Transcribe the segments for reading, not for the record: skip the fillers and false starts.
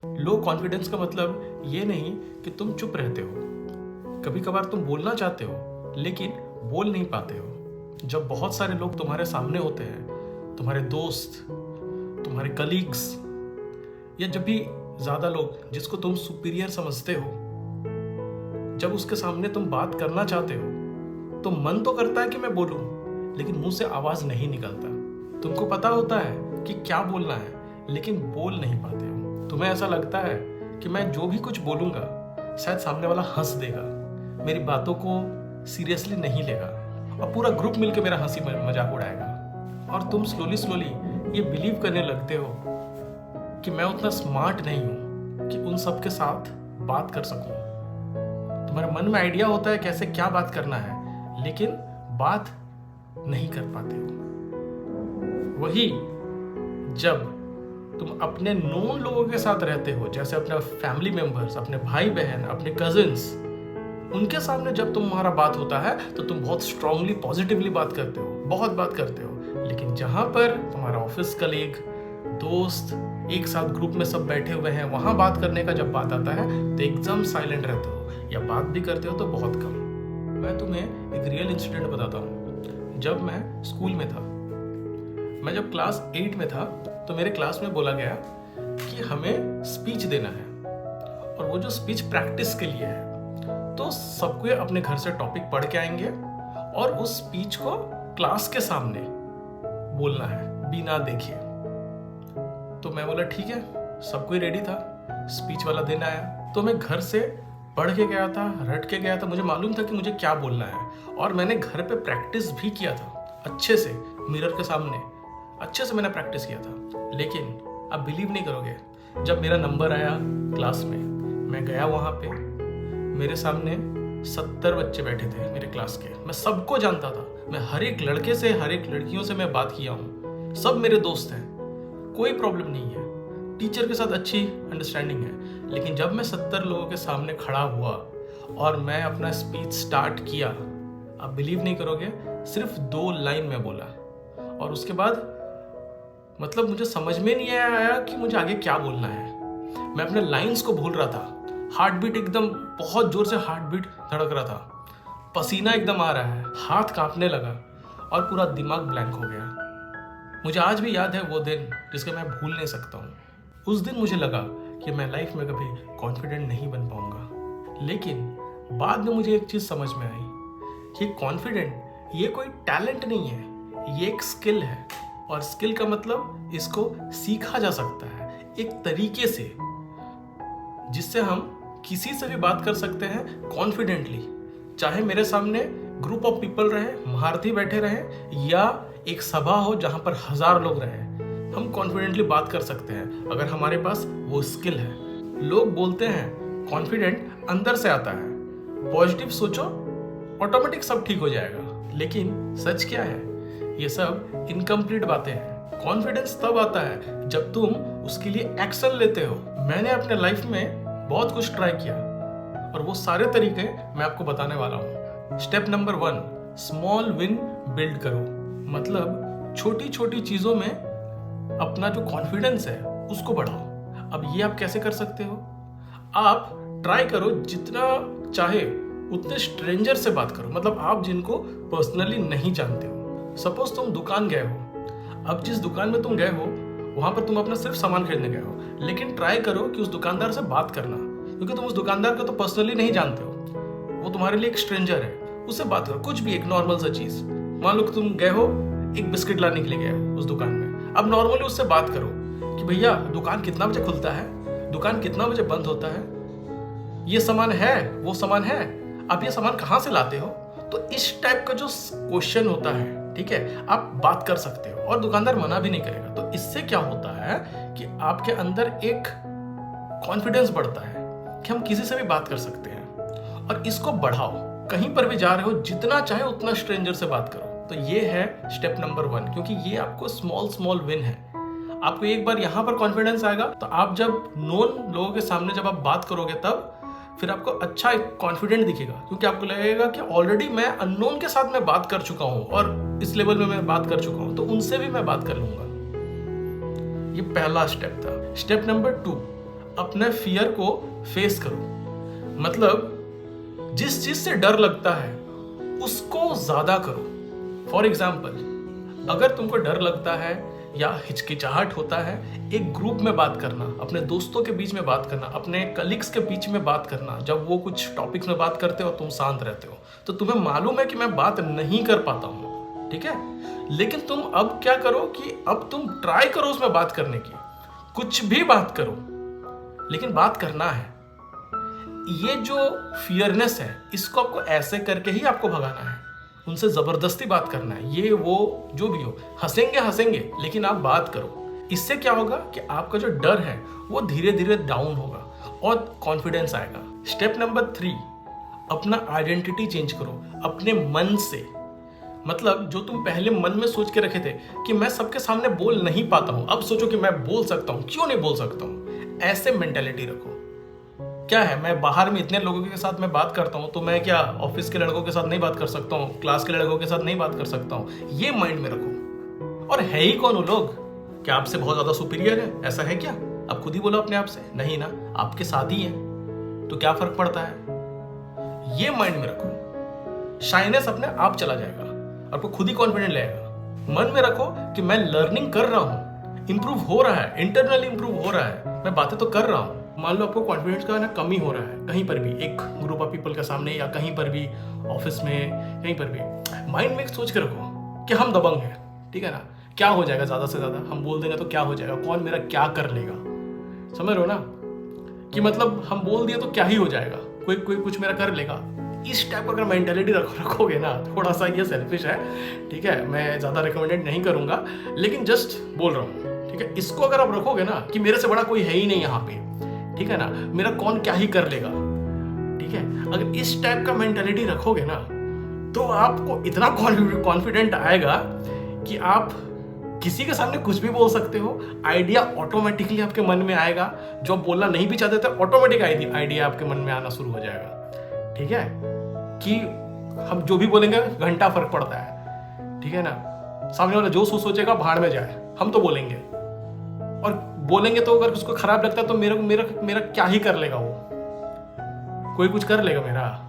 Low confidence का मतलब ये नहीं कि तुम चुप रहते हो। कभी कभार तुम बोलना चाहते हो लेकिन बोल नहीं पाते हो। जब बहुत सारे लोग तुम्हारे सामने होते हैं, तुम्हारे दोस्त, तुम्हारे कलीग्स, या जब भी ज्यादा लोग जिसको तुम सुपीरियर समझते हो, जब उसके सामने तुम बात करना चाहते हो तो मन तो करता है कि मैं बोलूं, लेकिन मुंह से आवाज नहीं निकलता। तुमको पता होता है कि क्या बोलना है लेकिन बोल नहीं पाते हो। तुम्हें ऐसा लगता है कि मैं जो भी कुछ बोलूंगा शायद सामने वाला हंस देगा, मेरी बातों को सीरियसली नहीं लेगा और पूरा ग्रुप मिलकर मेरा हंसी मजाक उड़ाएगा। और तुम स्लोली स्लोली ये बिलीव करने लगते हो कि मैं उतना स्मार्ट नहीं हूं कि उन सब के साथ बात कर सकूं। तुम्हारे मन में आइडिया होता है कैसे क्या बात करना है, लेकिन बात नहीं कर पाते हो। वही जब तुम अपने नोन लोगों के साथ रहते हो, जैसे अपने फैमिली मेंबर्स, अपने भाई बहन, अपने कजिन्स, उनके सामने जब तुम्हारा बात होता है तो तुम बहुत स्ट्रांगली पॉजिटिवली बात करते हो, बहुत बात करते हो। लेकिन जहां पर तुम्हारा ऑफिस कलीग, दोस्त, एक साथ ग्रुप में सब बैठे हुए हैं, वहां बात करने का जब बात आता है तो एकदम साइलेंट रहते हो, या बात भी करते हो तो बहुत कम। मैं तुम्हें एक रियल इंसिडेंट बताता हूँ। जब मैं स्कूल में था, मैं जब क्लास 8 में था, तो मेरे क्लास में बोला गया कि हमें स्पीच देना है, और वो जो स्पीच प्रैक्टिस के लिए है। तो सबको अपने घर से टॉपिक पढ़ के आएंगे और उस स्पीच को क्लास के सामने बोलना है बिना देखे। तो मैं बोला ठीक है, सब कोई रेडी था। स्पीच वाला दिन आया तो मैं घर से पढ़ के गया था, रट के गया था। मुझे मालूम था कि मुझे क्या बोलना है, और मैंने घर पे प्रैक्टिस भी किया था अच्छे से, मिरर के सामने अच्छे से मैंने प्रैक्टिस किया था। लेकिन आप बिलीव नहीं करोगे, जब मेरा नंबर आया क्लास में, मैं गया वहां पे, मेरे सामने 70 बच्चे बैठे थे मेरे क्लास के। मैं सबको जानता था, मैं हर एक लड़के से, हर एक लड़कियों से मैं बात किया हूँ, सब मेरे दोस्त हैं, कोई प्रॉब्लम नहीं है, टीचर के साथ अच्छी अंडरस्टैंडिंग है। लेकिन जब मैं 70 लोगों के सामने खड़ा हुआ और मैं अपना स्पीच स्टार्ट किया, आप बिलीव नहीं करोगे, सिर्फ 2 लाइन में बोला, और उसके बाद मतलब मुझे समझ में नहीं आया कि मुझे आगे क्या बोलना है। मैं अपने लाइंस को भूल रहा था, हार्ट बीट एकदम बहुत जोर से हार्ट बीट धड़क रहा था, पसीना एकदम आ रहा है, हाथ कांपने लगा और पूरा दिमाग ब्लैंक हो गया। मुझे आज भी याद है वो दिन, जिसके मैं भूल नहीं सकता हूँ। उस दिन मुझे लगा कि मैं लाइफ में कभी कॉन्फिडेंट नहीं बन पाऊंगा। लेकिन बाद में मुझे एक चीज समझ में आई कि कॉन्फिडेंट ये कोई टैलेंट नहीं है, ये एक स्किल है। और स्किल का मतलब इसको सीखा जा सकता है एक तरीके से, जिससे हम किसी से भी बात कर सकते हैं कॉन्फिडेंटली। चाहे मेरे सामने ग्रुप ऑफ पीपल रहे, महारथी बैठे रहे, या एक सभा हो जहां पर 1000 लोग रहे, हम कॉन्फिडेंटली बात कर सकते हैं अगर हमारे पास वो स्किल है। लोग बोलते हैं कॉन्फिडेंट अंदर से आता है, पॉजिटिव सोचो ऑटोमेटिक सब ठीक हो जाएगा। लेकिन सच क्या है? ये सब इनकम्प्लीट बातें हैं। कॉन्फिडेंस तब आता है जब तुम उसके लिए एक्शन लेते हो। मैंने अपने लाइफ में बहुत कुछ ट्राई किया, और वो सारे तरीके मैं आपको बताने वाला हूँ। Step number 1, small win build करो। मतलब छोटी छोटी चीजों में अपना जो कॉन्फिडेंस है उसको बढ़ाओ। अब ये आप कैसे कर सकते हो? आप ट्राई करो, जितना चाहे उतने स्ट्रेंजर से बात करो, मतलब आप जिनको पर्सनली नहीं जानते हो। सपोज तुम दुकान गए हो, अब जिस दुकान में तुम गए हो वहां पर तुम अपना सिर्फ सामान खरीदने गए हो, लेकिन ट्राई करो कि उस दुकानदार से बात करना, क्योंकि तुम उस दुकानदार को तो पर्सनली नहीं जानते हो, वो तुम्हारे लिए एक स्ट्रेंजर है। उससे बात करो, कुछ भी एक नॉर्मल सा चीज। मान लो कि तुम गए हो एक बिस्किट लाने के लिए गए हो उस दुकान में, अब नॉर्मली उससे बात करो कि भैया दुकान कितना बजे खुलता है, दुकान कितना बजे बंद होता है, ये सामान है, वो सामान है, आप ये सामान कहाँ से लाते हो। तो इस टाइप का जो क्वेश्चन होता है, ठीक है, आप बात कर सकते हो और दुकानदार मना भी नहीं करेगा। तो इससे क्या होता है कि आपके अंदर एक कॉन्फिडेंस बढ़ता है कि हम किसी से भी बात कर सकते हैं, और इसको बढ़ाओ। कहीं पर भी जा रहे हो, जितना चाहे उतना स्ट्रेंजर से बात करो। तो ये है स्टेप नंबर 1, क्योंकि ये आपको स्मॉल विन है। आपको एक बार यहां पर कॉन्फिडेंस आएगा तो आप जब नोन लोगों के सामने जब आप बात करोगे, तब फिर आपको अच्छा कॉन्फिडेंट दिखेगा, क्योंकि आपको लगेगा कि ऑलरेडी मैं अननोन के साथ मैं बात कर चुका हूं, और इस लेवल में मैं बात कर चुका हूं, तो उनसे भी मैं बात कर लूंगा। ये पहला स्टेप था। स्टेप नंबर 2, अपने फियर को फेस करो। मतलब जिस चीज से डर लगता है उसको ज्यादा करो। फॉर एग्जाम्पल, अगर तुमको डर लगता है या हिचकिचाहट होता है एक ग्रुप में बात करना, अपने दोस्तों के बीच में बात करना, अपने कलीग्स के बीच में बात करना, जब वो कुछ टॉपिक्स में बात करते हो तुम शांत रहते हो, तो तुम्हें मालूम है कि मैं बात नहीं कर पाता हूँ, ठीक है, लेकिन तुम अब क्या करो कि अब तुम ट्राई करो उसमें बात करने की, कुछ भी बात करो, लेकिन बात करना है। ये जो फियरनेस है इसको आपको ऐसे करके ही आपको भगाना है, उनसे जबरदस्ती बात करना है। ये वो जो भी हो, हंसेंगे लेकिन आप बात करो। इससे क्या होगा कि आपका जो डर है वो धीरे धीरे डाउन होगा और कॉन्फिडेंस आएगा। स्टेप नंबर 3, अपना आइडेंटिटी चेंज करो अपने मन से। मतलब जो तुम पहले मन में सोच के रखे थे कि मैं सबके सामने बोल नहीं पाता हूं, अब सोचो कि मैं बोल सकता हूं, क्यों नहीं बोल सकता हूं। ऐसे मेंटेलिटी रखो। क्या है, मैं बाहर में इतने लोगों के साथ मैं बात करता हूँ, तो मैं क्या ऑफिस के लड़कों के साथ नहीं बात कर सकता हूँ, क्लास के लड़कों के साथ नहीं बात कर सकता हूँ? ये माइंड में रखो। और है ही कौन वो लोग? क्या आपसे बहुत ज्यादा सुपीरियर है? ऐसा है क्या? आप खुद ही बोलो अपने आप से, नहीं ना, आपके साथ ही है, तो क्या फर्क पड़ता है? ये माइंड में रखो। शाइनेस अपने आप चला जाएगा, आपको खुद ही कॉन्फिडेंट लगेगा। मन में रखो कि मैं लर्निंग कर रहा हूँ, इंप्रूव हो रहा है, इंटरनली इंप्रूव हो रहा है, मैं बातें तो कर रहा हूँ। मान लो आपको कॉन्फिडेंस का ना कमी हो रहा है कहीं पर भी, एक ग्रुप ऑफ पीपल के सामने या कहीं पर भी, ऑफिस में, कहीं पर भी, माइंड में सोच के रखो कि हम दबंग हैं, ठीक है ना, क्या हो जाएगा, ज्यादा से ज्यादा हम बोल देंगे तो क्या हो जाएगा, कौन मेरा क्या कर लेगा। समझ रहे हो ना कि मतलब हम बोल दिए तो क्या ही हो जाएगा, कोई कुछ मेरा कर लेगा। इस टाइप का अगर मेंटेलिटी रखोगे ना, थोड़ा सा ये सेल्फिश है, ठीक है, मैं ज्यादा रिकमेंडेड नहीं करूंगा, लेकिन जस्ट बोल रहा हूँ, ठीक है। इसको अगर आप रखोगे ना कि मेरे से बड़ा कोई है ही नहीं यहाँ पे, ठीक है ना, मेरा कौन क्या ही कर लेगा, ठीक है, अगर इस टाइप का मेंटालिटी रखोगे ना तो आपको इतना कॉन्फिडेंट आएगा कि आप किसी के सामने कुछ भी बोल सकते हो। आइडिया ऑटोमेटिकली आपके मन में आएगा, जो आप बोलना नहीं भी चाहते थे ऑटोमेटिक आइडिया आपके मन में आना शुरू हो जाएगा, ठीक है, कि हम जो भी बोलेंगे घंटा फर्क पड़ता है, ठीक है ना। सामने वाला जो सोचेगा भाड़ में जाए, हम तो बोलेंगे, और बोलेंगे तो अगर उसको खराब लगता है तो मेरा क्या ही कर लेगा, वो कोई कुछ कर लेगा मेरा।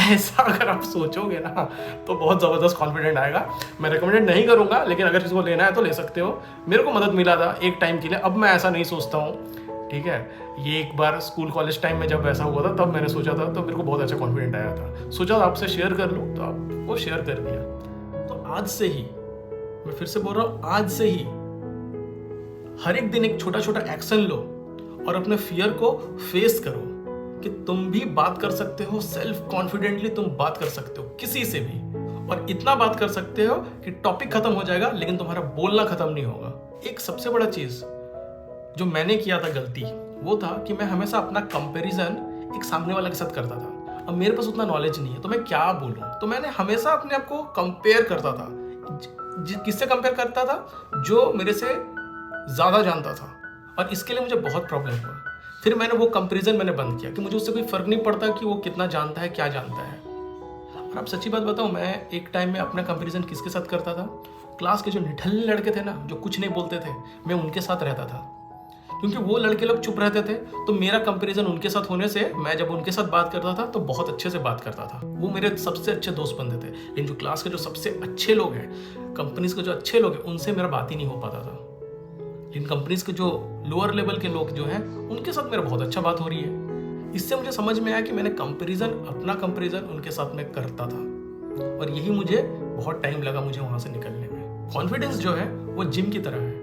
ऐसा अगर आप सोचोगे ना तो बहुत जबरदस्त कॉन्फिडेंट आएगा। मैं रिकमेंडेड नहीं करूंगा, लेकिन अगर किसी को लेना है तो ले सकते हो। मेरे को मदद मिला था एक टाइम के लिए, अब मैं ऐसा नहीं सोचता हूँ, ठीक है। ये एक बार स्कूल कॉलेज टाइम में जब ऐसा हुआ था तब मैंने सोचा था, तो मेरे को बहुत अच्छा कॉन्फिडेंट आया था, सोचा आपसे शेयर कर लूँ, तो आपको शेयर कर दिया। तो आज से ही, मैं फिर से बोल रहा हूँ, आज से ही हर एक दिन एक छोटा छोटा एक्शन लो और अपने फियर को फेस करो कि तुम भी बात कर सकते हो, सेल्फ कॉन्फिडेंटली तुम बात कर सकते हो किसी से भी, और इतना बात कर सकते हो कि टॉपिक खत्म हो जाएगा लेकिन तुम्हारा बोलना खत्म नहीं होगा। एक सबसे बड़ा चीज जो मैंने किया था गलती, वो था कि मैं हमेशा अपना कंपैरिजन एक सामने वाले के साथ करता था। अब मेरे पास उतना नॉलेज नहीं है तो मैं क्या बोलूं, तो मैंने हमेशा अपने आप को कंपेयर करता था। किससे कंपेयर करता था? जो मेरे से ज्यादा जानता था, और इसके लिए मुझे बहुत प्रॉब्लम हुआ। फिर मैंने वो कंपैरिजन बंद किया कि मुझे उससे कोई फर्क नहीं पड़ता कि वो कितना जानता है, क्या जानता है। और आप सच्ची बात बताऊं, मैं एक टाइम में अपना कंपैरिजन किसके साथ करता था? क्लास के जो निठल्ले लड़के थे ना, जो कुछ नहीं बोलते थे, मैं उनके साथ रहता था, क्योंकि वो लड़के लोग चुप रहते थे, तो मेरा कंपैरिजन उनके साथ होने से मैं जब उनके साथ बात करता था तो बहुत अच्छे से बात करता था। वो मेरे सबसे अच्छे दोस्त बनते थे। लेकिन जो क्लास के जो सबसे अच्छे लोग हैं, कंपनीज के जो अच्छे लोग हैं, उनसे मेरा बात ही नहीं हो पाता था। इन कंपनीज के जो लोअर लेवल के लोग जो हैं, उनके साथ मेरा बहुत अच्छा बात हो रही है। इससे मुझे समझ में आया कि मैंने अपना कंपैरिजन उनके साथ में करता था, और यही मुझे बहुत टाइम लगा मुझे वहां से निकलने में। कॉन्फिडेंस जो है वो जिम की तरह है,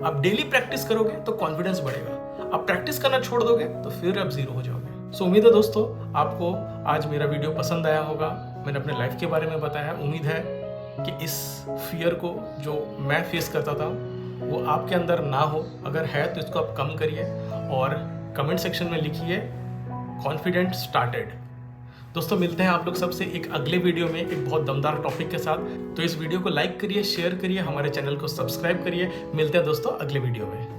आप डेली प्रैक्टिस करोगे तो कॉन्फिडेंस बढ़ेगा, आप प्रैक्टिस करना छोड़ दोगे तो फिर आप जीरो हो जाओगे। सो उम्मीद है दोस्तों आपको आज मेरा वीडियो पसंद आया होगा। मैंने अपने लाइफ के बारे में बताया। उम्मीद है कि इस फियर को जो मैं फेस करता था वो आपके अंदर ना हो। अगर है तो इसको आप कम करिए और कमेंट सेक्शन में लिखिए कॉन्फिडेंट स्टार्टेड। दोस्तों मिलते हैं आप लोग सबसे एक अगले वीडियो में एक बहुत दमदार टॉपिक के साथ। तो इस वीडियो को लाइक करिए, शेयर करिए, हमारे चैनल को सब्सक्राइब करिए। मिलते हैं दोस्तों अगले वीडियो में।